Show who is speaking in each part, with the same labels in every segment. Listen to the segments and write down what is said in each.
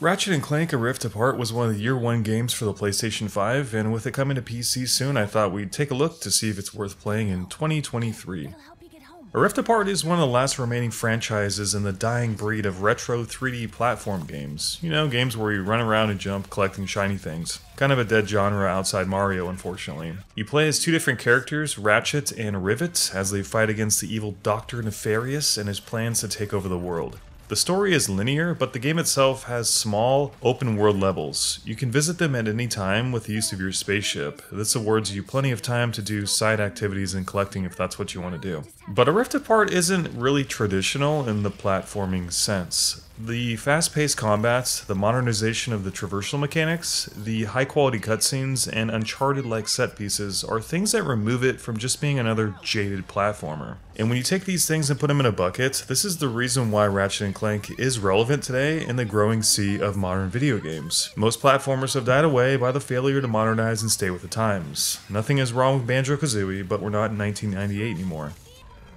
Speaker 1: Ratchet & Clank: A Rift Apart was one of the year one games for the PlayStation 5, and with it coming to PC soon, I thought we'd take a look to see if it's worth playing in 2023. A Rift Apart is one of the last remaining franchises in the dying breed of retro 3D platform games. You know, games where you run around and jump collecting shiny things. Kind of a dead genre outside Mario, unfortunately. You play as two different characters, Ratchet and Rivet, as they fight against the evil Dr. Nefarious and his plans to take over the world. The story is linear, but the game itself has small, open-world levels. You can visit them at any time with the use of your spaceship. This affords you plenty of time to do side activities and collecting if that's what you want to do. But A Rift Apart isn't really traditional in the platforming sense. The fast-paced combats, the modernization of the traversal mechanics, the high-quality cutscenes, and Uncharted-like set pieces are things that remove it from just being another jaded platformer. And when you take these things and put them in a bucket, this is the reason why Ratchet & Clank is relevant today in the growing sea of modern video games. Most platformers have died away by the failure to modernize and stay with the times. Nothing is wrong with Banjo-Kazooie, but we're not in 1998 anymore.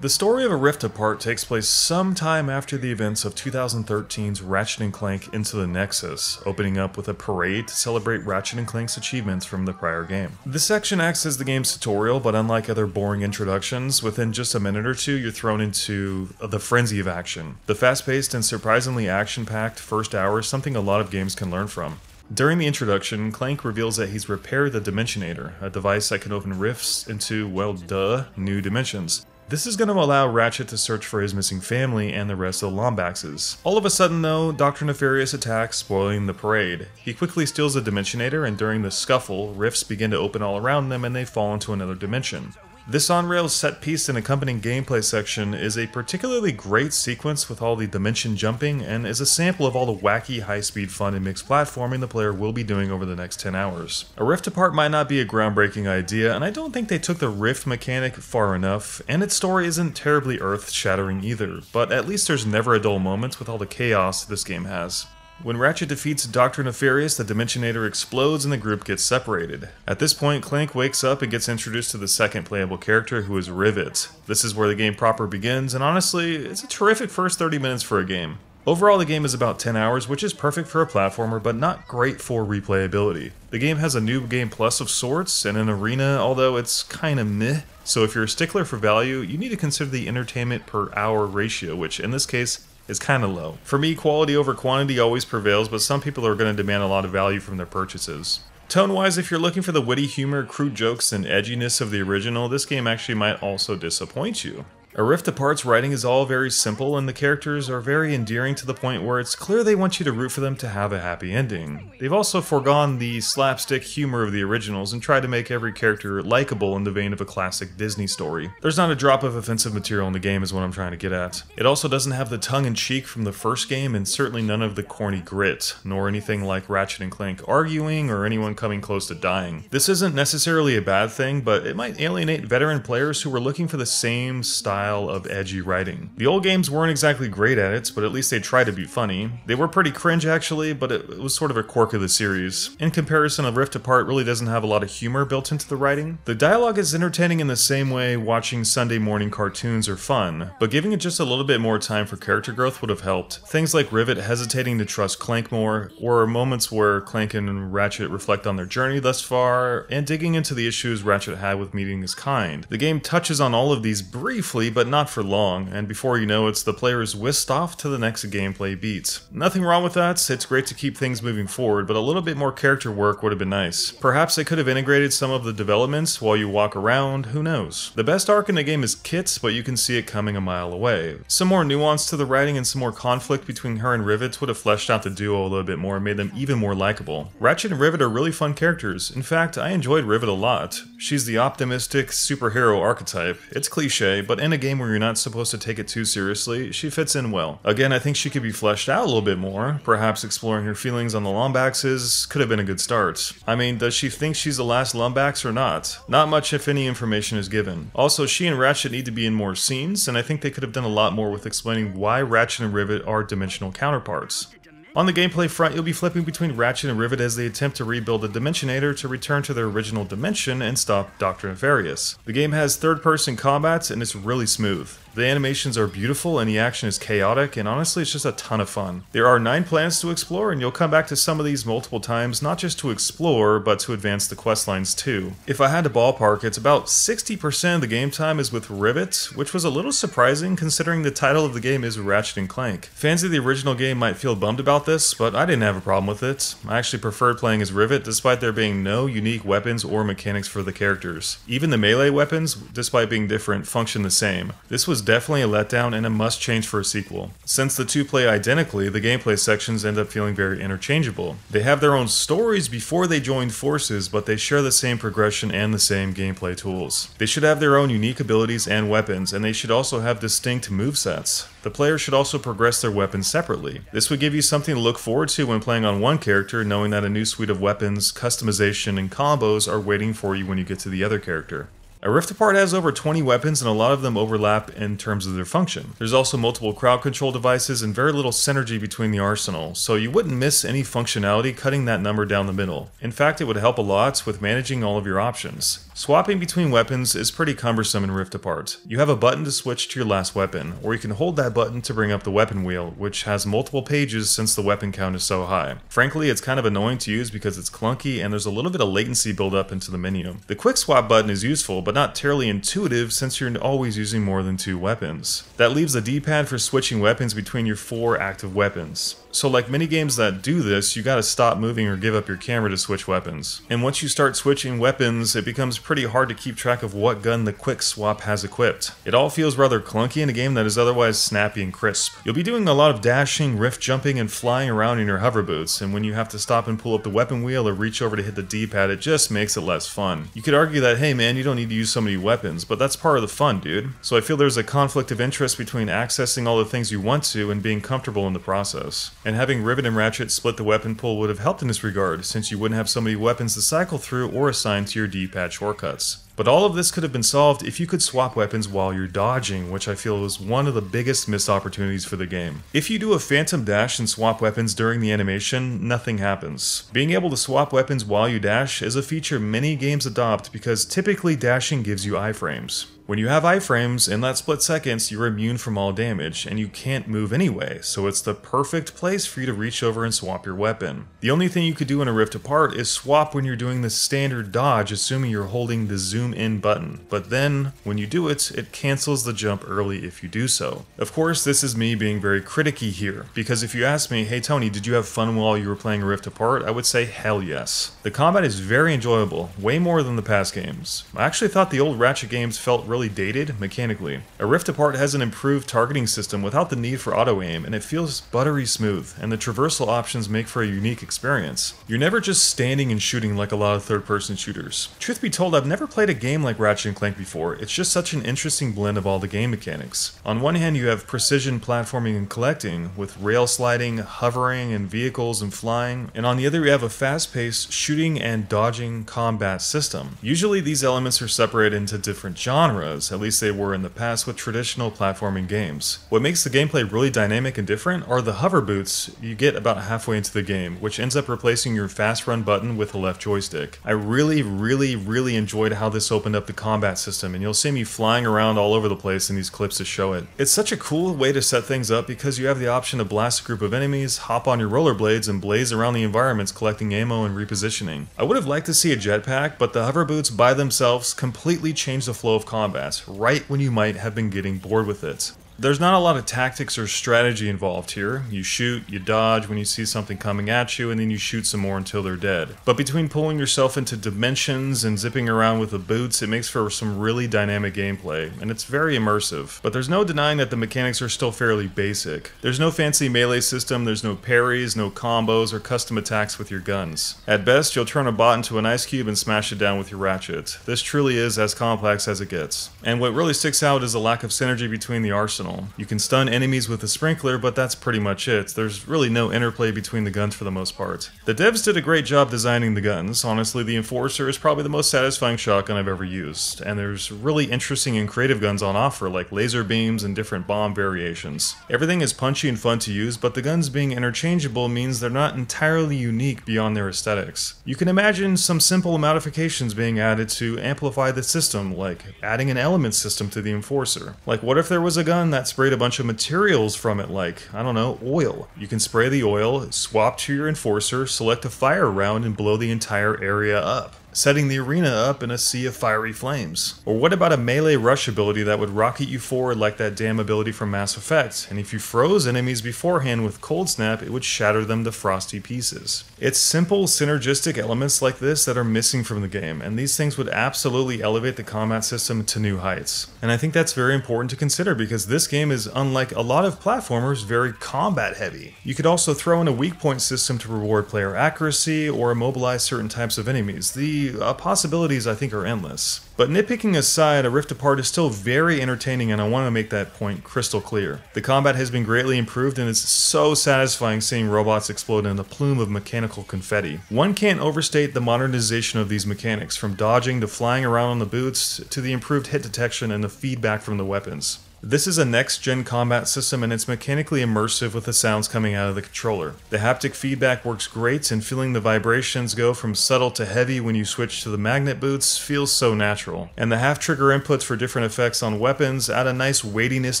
Speaker 1: The story of A Rift Apart takes place sometime after the events of 2013's Ratchet & Clank Into the Nexus, opening up with a parade to celebrate Ratchet & Clank's achievements from the prior game. This section acts as the game's tutorial, but unlike other boring introductions, within just a minute or two you're thrown into the frenzy of action. The fast-paced and surprisingly action-packed first hour is something a lot of games can learn from. During the introduction, Clank reveals that he's repaired the Dimensionator, a device that can open rifts into, well duh, new dimensions. This is going to allow Ratchet to search for his missing family and the rest of the Lombaxes. All of a sudden though, Dr. Nefarious attacks, spoiling the parade. He quickly steals the Dimensionator, and during the scuffle, rifts begin to open all around them and they fall into another dimension. This on-rails set piece and accompanying gameplay section is a particularly great sequence with all the dimension jumping, and is a sample of all the wacky, high-speed fun and mixed platforming the player will be doing over the next 10 hours. A Rift Apart might not be a groundbreaking idea, and I don't think they took the rift mechanic far enough, and its story isn't terribly earth-shattering either, but at least there's never a dull moment with all the chaos this game has. When Ratchet defeats Dr. Nefarious, the Dimensionator explodes and the group gets separated. At this point, Clank wakes up and gets introduced to the second playable character, who is Rivet. This is where the game proper begins, and honestly, it's a terrific first 30 minutes for a game. Overall, the game is about 10 hours, which is perfect for a platformer, but not great for replayability. The game has a new game plus of sorts, and an arena, although it's kinda meh. So if you're a stickler for value, you need to consider the entertainment per hour ratio, which in this case, is kinda low. For me, quality over quantity always prevails, but some people are going to demand a lot of value from their purchases. Tone-wise, if you're looking for the witty humor, crude jokes, and edginess of the original, this game actually might also disappoint you. A Rift Apart's writing is all very simple, and the characters are very endearing to the point where it's clear they want you to root for them to have a happy ending. They've also foregone the slapstick humor of the originals and tried to make every character likable in the vein of a classic Disney story. There's not a drop of offensive material in the game is what I'm trying to get at. It also doesn't have the tongue-in-cheek from the first game, and certainly none of the corny grit, nor anything like Ratchet & Clank arguing or anyone coming close to dying. This isn't necessarily a bad thing, but it might alienate veteran players who were looking for the same style of edgy writing. The old games weren't exactly great at it, but at least they tried to be funny. They were pretty cringe actually, but it was sort of a quirk of the series. In comparison, A Rift Apart really doesn't have a lot of humor built into the writing. The dialogue is entertaining in the same way watching Sunday morning cartoons are fun, but giving it just a little bit more time for character growth would have helped. Things like Rivet hesitating to trust Clank more, or moments where Clank and Ratchet reflect on their journey thus far, and digging into the issues Ratchet had with meeting his kind. The game touches on all of these briefly, but not for long, and before you know it, the player is whisked off to the next gameplay beat. Nothing wrong with that, it's great to keep things moving forward, but a little bit more character work would have been nice. Perhaps they could have integrated some of the developments while you walk around, who knows. The best arc in the game is Kit's, but you can see it coming a mile away. Some more nuance to the writing and some more conflict between her and Rivet would have fleshed out the duo a little bit more and made them even more likable. Ratchet and Rivet are really fun characters. In fact, I enjoyed Rivet a lot. She's the optimistic superhero archetype. It's cliche, but in a game where you're not supposed to take it too seriously, she fits in well. Again, I think she could be fleshed out a little bit more. Perhaps exploring her feelings on the Lombaxes could have been a good start. I mean, does she think she's the last Lombax or not? Not much if any information is given. Also, she and Ratchet need to be in more scenes, and I think they could have done a lot more with explaining why Ratchet and Rivet are dimensional counterparts. On the gameplay front, you'll be flipping between Ratchet and Rivet as they attempt to rebuild the Dimensionator to return to their original dimension and stop Dr. Nefarious. The game has third-person combat and it's really smooth. The animations are beautiful and the action is chaotic, and honestly it's just a ton of fun. There are 9 planets to explore, and you'll come back to some of these multiple times, not just to explore, but to advance the quest lines too. If I had to ballpark, it's about 60% of the game time is with Rivet, which was a little surprising considering the title of the game is Ratchet Clank. Fans of the original game might feel bummed about this, but I didn't have a problem with it. I actually preferred playing as Rivet despite there being no unique weapons or mechanics for the characters. Even the melee weapons, despite being different, function the same. This was definitely a letdown and a must change for a sequel. Since the two play identically, the gameplay sections end up feeling very interchangeable. They have their own stories before they join forces, but they share the same progression and the same gameplay tools. They should have their own unique abilities and weapons, and they should also have distinct movesets. The player should also progress their weapons separately. This would give you something to look forward to when playing on one character, knowing that a new suite of weapons, customization, and combos are waiting for you when you get to the other character. A Rift Apart has over 20 weapons and a lot of them overlap in terms of their function. There's also multiple crowd control devices and very little synergy between the arsenal, so you wouldn't miss any functionality cutting that number down the middle. In fact, it would help a lot with managing all of your options. Swapping between weapons is pretty cumbersome in Rift Apart. You have a button to switch to your last weapon, or you can hold that button to bring up the weapon wheel, which has multiple pages since the weapon count is so high. Frankly, it's kind of annoying to use because it's clunky and there's a little bit of latency build up into the menu. The quick swap button is useful, but not terribly intuitive since you're always using more than 2 weapons. That leaves the D-pad for switching weapons between your 4 active weapons. So like many games that do this, you gotta stop moving or give up your camera to switch weapons. And once you start switching weapons, it becomes pretty hard to keep track of what gun the quick swap has equipped. It all feels rather clunky in a game that is otherwise snappy and crisp. You'll be doing a lot of dashing, rift jumping, and flying around in your hover boots, and when you have to stop and pull up the weapon wheel or reach over to hit the D-pad, it just makes it less fun. You could argue that, hey man, you don't need to use so many weapons, but that's part of the fun, dude. So I feel there's a conflict of interest between accessing all the things you want to and being comfortable in the process. And having Rivet and Ratchet split the weapon pool would have helped in this regard, since you wouldn't have so many weapons to cycle through or assign to your D-pad shortcuts. But all of this could have been solved if you could swap weapons while you're dodging, which I feel was one of the biggest missed opportunities for the game. If you do a phantom dash and swap weapons during the animation, nothing happens. Being able to swap weapons while you dash is a feature many games adopt because typically dashing gives you iframes. When you have iframes, in that split seconds, you're immune from all damage, and you can't move anyway, so it's the perfect place for you to reach over and swap your weapon. The only thing you could do in a Rift Apart is swap when you're doing the standard dodge, assuming you're holding the zoom in button, but then, when you do it, it cancels the jump early if you do so. Of course, this is me being very criticky here, because if you ask me, hey Tony, did you have fun while you were playing Rift Apart? I would say hell yes. The combat is very enjoyable, way more than the past games. I actually thought the old Ratchet games felt really dated mechanically. A Rift Apart has an improved targeting system without the need for auto-aim, and it feels buttery smooth, and the traversal options make for a unique experience. You're never just standing and shooting like a lot of third-person shooters. Truth be told, I've never played a game like Ratchet Clank before. It's just such an interesting blend of all the game mechanics. On one hand, you have precision platforming and collecting, with rail sliding, hovering, and vehicles and flying, and on the other you have a fast-paced shooting and dodging combat system. Usually these elements are separated into different genres, at least they were in the past with traditional platforming games. What makes the gameplay really dynamic and different are the hover boots you get about halfway into the game, which ends up replacing your fast run button with the left joystick. I really enjoyed how this opened up the combat system, and you'll see me flying around all over the place in these clips to show it. It's such a cool way to set things up because you have the option to blast a group of enemies, hop on your rollerblades, and blaze around the environments collecting ammo and repositioning. I would have liked to see a jetpack, but the hover boots by themselves completely change the flow of combat, right when you might have been getting bored with it. There's not a lot of tactics or strategy involved here. You shoot, you dodge when you see something coming at you, and then you shoot some more until they're dead. But between pulling yourself into dimensions and zipping around with the boots, it makes for some really dynamic gameplay, and it's very immersive. But there's no denying that the mechanics are still fairly basic. There's no fancy melee system, there's no parries, no combos, or custom attacks with your guns. At best, you'll turn a bot into an ice cube and smash it down with your ratchet. This truly is as complex as it gets. And what really sticks out is the lack of synergy between the arsenal optional. You can stun enemies with a sprinkler, but that's pretty much it. There's really no interplay between the guns for the most part. The devs did a great job designing the guns. Honestly, the Enforcer is probably the most satisfying shotgun I've ever used, and there's really interesting and creative guns on offer like laser beams and different bomb variations. Everything is punchy and fun to use, but the guns being interchangeable means they're not entirely unique beyond their aesthetics. You can imagine some simple modifications being added to amplify the system, like adding an element system to the Enforcer. Like, what if there was a gun that sprayed a bunch of materials from it, like, I don't know, oil? You can spray the oil, swap to your Enforcer, select a fire round, and blow the entire area up, setting the arena up in a sea of fiery flames. Or what about a melee rush ability that would rocket you forward like that damn ability from Mass Effect, and if you froze enemies beforehand with Cold Snap, it would shatter them to frosty pieces. It's simple, synergistic elements like this that are missing from the game, and these things would absolutely elevate the combat system to new heights. And I think that's very important to consider because this game is, unlike a lot of platformers, very combat heavy. You could also throw in a weak point system to reward player accuracy or immobilize certain types of enemies. The possibilities I think are endless. But nitpicking aside, A Rift Apart is still very entertaining, and I want to make that point crystal clear. The combat has been greatly improved, and it's so satisfying seeing robots explode in a plume of mechanical confetti. One can't overstate the modernization of these mechanics, from dodging to flying around on the boots, to the improved hit detection and the feedback from the weapons. This is a next-gen combat system, and it's mechanically immersive with the sounds coming out of the controller. The haptic feedback works great, and feeling the vibrations go from subtle to heavy when you switch to the magnet boots feels so natural. And the half-trigger inputs for different effects on weapons add a nice weightiness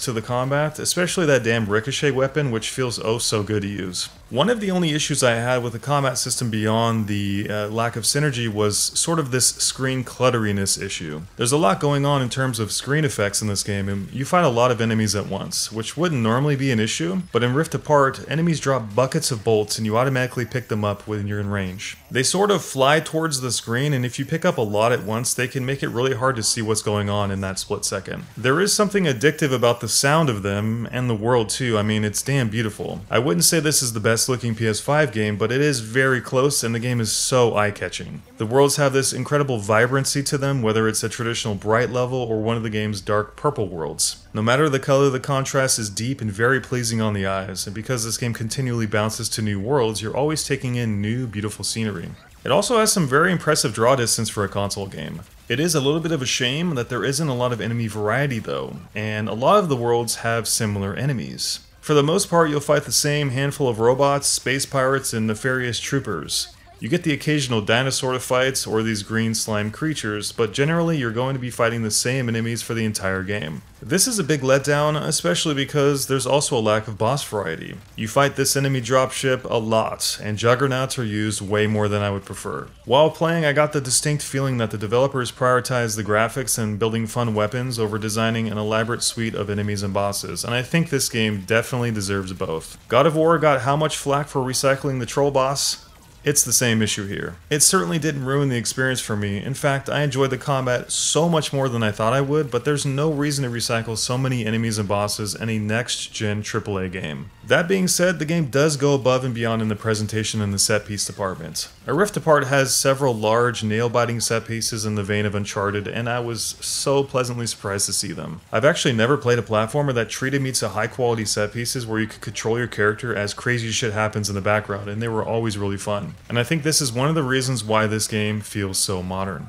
Speaker 1: to the combat, especially that damn ricochet weapon, which feels oh so good to use. One of the only issues I had with the combat system beyond the lack of synergy was sort of this screen clutteriness issue. There's a lot going on in terms of screen effects in this game, and you fight a lot of enemies at once, which wouldn't normally be an issue, but in Rift Apart, enemies drop buckets of bolts and you automatically pick them up when you're in range. They sort of fly towards the screen, and if you pick up a lot at once, they can make it really hard to see what's going on in that split second. There is something addictive about the sound of them, and the world too. I mean, it's damn beautiful. I wouldn't say this is the best looking PS5 game, but it is very close, and the game is so eye-catching. The worlds have this incredible vibrancy to them, whether it's a traditional bright level or one of the game's dark purple worlds. No matter the color, the contrast is deep and very pleasing on the eyes, and because this game continually bounces to new worlds, you're always taking in new, beautiful scenery. It also has some very impressive draw distance for a console game. It is a little bit of a shame that there isn't a lot of enemy variety though, and a lot of the worlds have similar enemies. For the most part, you'll fight the same handful of robots, space pirates, and nefarious troopers. You get the occasional dinosaur fights or these green slime creatures, but generally you're going to be fighting the same enemies for the entire game. This is a big letdown, especially because there's also a lack of boss variety. You fight this enemy dropship a lot, and juggernauts are used way more than I would prefer. While playing, I got the distinct feeling that the developers prioritized the graphics and building fun weapons over designing an elaborate suite of enemies and bosses, and I think this game definitely deserves both. God of War got how much flack for recycling the troll boss? It's the same issue here. It certainly didn't ruin the experience for me. In fact, I enjoyed the combat so much more than I thought I would, but there's no reason to recycle so many enemies and bosses in a next-gen AAA game. That being said, the game does go above and beyond in the presentation and the set-piece department. A Rift Apart has several large, nail-biting set pieces in the vein of Uncharted, and I was so pleasantly surprised to see them. I've actually never played a platformer that treated me to high-quality set pieces where you could control your character as crazy shit happens in the background, and they were always really fun. And I think this is one of the reasons why this game feels so modern.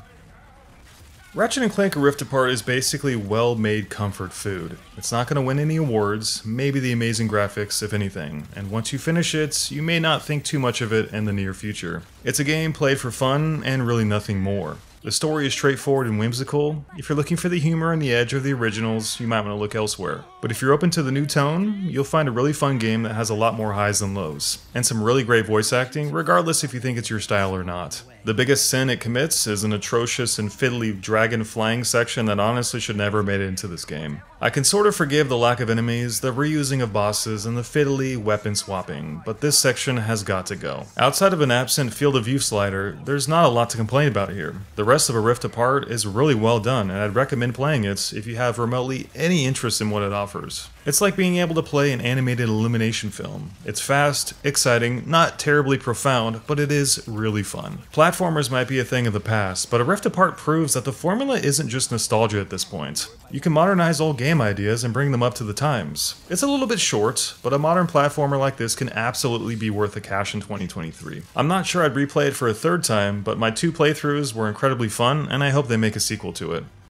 Speaker 1: Ratchet & Clank A Rift Apart is basically well-made comfort food. It's not going to win any awards, maybe the amazing graphics if anything, and once you finish it, you may not think too much of it in the near future. It's a game played for fun and really nothing more. The story is straightforward and whimsical. If you're looking for the humor and the edge of the originals, you might want to look elsewhere. But if you're open to the new tone, you'll find a really fun game that has a lot more highs than lows, and some really great voice acting, regardless if you think it's your style or not. The biggest sin it commits is an atrocious and fiddly dragon flying section that honestly should never have made it into this game. I can sort of forgive the lack of enemies, the reusing of bosses, and the fiddly weapon swapping, but this section has got to go. Outside of an absent field of view slider, there's not a lot to complain about here. The rest of A Rift Apart is really well done, and I'd recommend playing it if you have remotely any interest in what it offers. It's like being able to play an animated illumination film. It's fast, exciting, not terribly profound, but it is really fun. Platformers might be a thing of the past, but A Rift Apart proves that the formula isn't just nostalgia at this point. You can modernize old game ideas and bring them up to the times. It's a little bit short, but a modern platformer like this can absolutely be worth the cash in 2023. I'm not sure I'd replay it for a third time, but my 2 playthroughs were incredibly fun, and I hope they make a sequel to it.